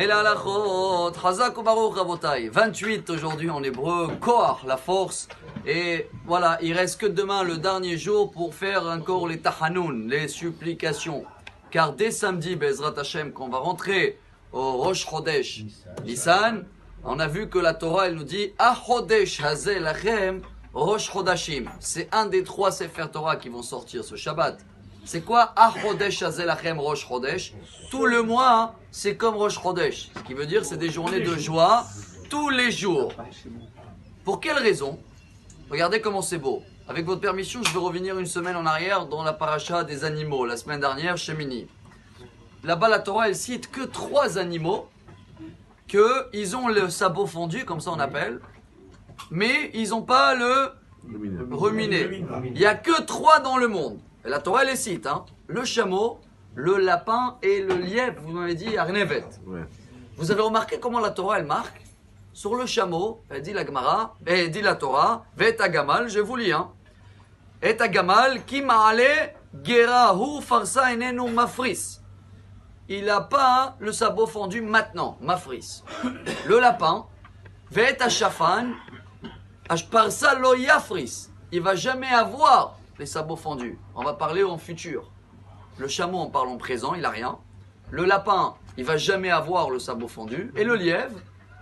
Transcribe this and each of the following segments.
Et la halachot, Chazak ou Baruch Rabotai. 28 aujourd'hui en hébreu, Koach, la force. Et voilà, il reste que demain, le dernier jour, pour faire encore les Tahanoun, les supplications. Car dès samedi, Bezrat Hashem, quand on va rentrer au Rosh Chodesh Nissan, on a vu que la Torah, elle nous dit Achodesh Hazel Lachem Rosh Chodashim. C'est un des 3 Sefer Torah qui vont sortir ce Shabbat. C'est quoi Achodesh Hazel Lachem Rosh Chodesh? Tout le mois, c'est comme Rosh Chodesh. Ce qui veut dire c'est des journées de joie tous les jours. Pour quelle raison? Regardez comment c'est beau. Avec votre permission, je vais revenir une semaine en arrière dans la paracha des animaux, la semaine dernière chez Mini. Là-bas, la Torah, elle cite que 3 animaux, qu'ils ont le sabot fondu, comme ça on appelle, mais ils n'ont pas le ruminé. Il n'y a que 3 dans le monde. Et la Torah, elle les cite, hein. Le chameau, le lapin et le lièvre, vous m'avez dit Arnevet. Ouais. Vous avez remarqué comment la Torah, elle marque? Sur le chameau, elle dit la Gemara, elle dit la Torah, Vet Agamal, je vous lis, hein. Et Agamal, qui ma'ale gerahu farsa enenu mafris. Il n'a pas le sabot fondu maintenant, mafris. Le lapin, Vet Ashafan, Ashparsa lo yafris. Il va jamais avoir les sabots fondus. On va parler en futur. Le chameau, on parle en présent, il n'a rien. Le lapin, il va jamais avoir le sabot fondu. Et le lièvre,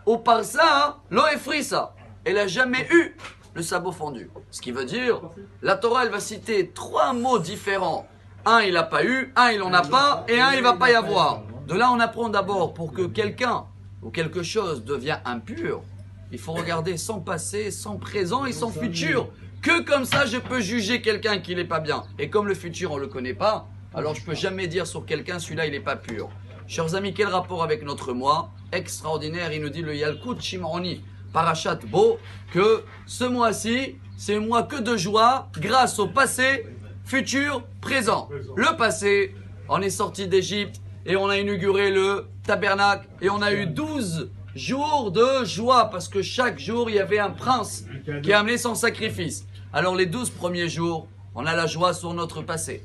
au parsa, lo efrisa. Elle n'a jamais eu le sabot fondu. Ce qui veut dire, la Torah, elle va citer 3 mots différents. Un, il n'a pas eu, un, il n'en a pas, et un, il ne va pas y avoir. De là, on apprend d'abord, pour que quelqu'un ou quelque chose devienne impur, il faut regarder son passé, son présent et son futur. Que comme ça, je peux juger quelqu'un qui n'est pas bien. Et comme le futur, on ne le connaît pas, alors je ne peux jamais dire sur quelqu'un, celui-là, il n'est pas pur. Chers amis, quel rapport avec notre mois? Extraordinaire, il nous dit le Yalkut Shimroni, Parashat Bo, que ce mois-ci, c'est un mois que de joie, grâce au passé, futur, présent. Le passé, on est sorti d'Égypte et on a inauguré le tabernacle et on a eu 12 jours de joie parce que chaque jour, il y avait un prince qui a amené son sacrifice. Alors les 12 premiers jours, on a la joie sur notre passé.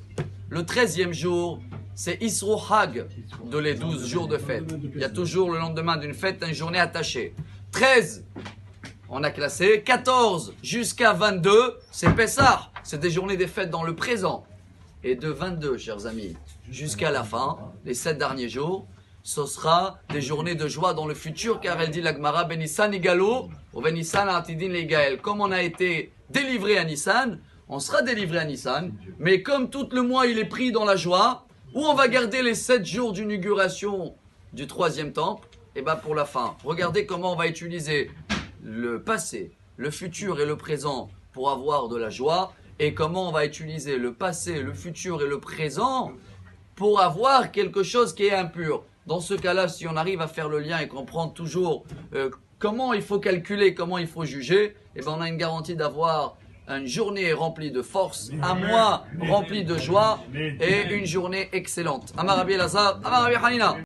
Le 13e jour, c'est Isro Hag de les 12 jours de fête. Il y a toujours le lendemain d'une fête une journée attachée. 13, on a classé. 14 jusqu'à 22, c'est Pessah. C'est des journées des fêtes dans le présent. Et de 22, chers amis, jusqu'à la fin, les 7 derniers jours, ce sera des journées de joie dans le futur, car elle dit la Gemara, Benissan igalo, ou Benissan atidin legael. Comme on a été délivré à Nissan, on sera délivré à Nissan, mais comme tout le mois il est pris dans la joie, où on va garder les 7 jours d'inauguration du 3e temple, et bien pour la fin. Regardez comment on va utiliser le passé, le futur et le présent pour avoir de la joie, et comment on va utiliser le passé, le futur et le présent pour avoir quelque chose qui est impur. Dans ce cas-là, si on arrive à faire le lien et comprendre toujours comment il faut calculer, comment il faut juger, eh ben on a une garantie d'avoir une journée remplie de force, un mois rempli de joie et une journée excellente. Amar Rabbi Elazar, Amar Rabbi Hanina.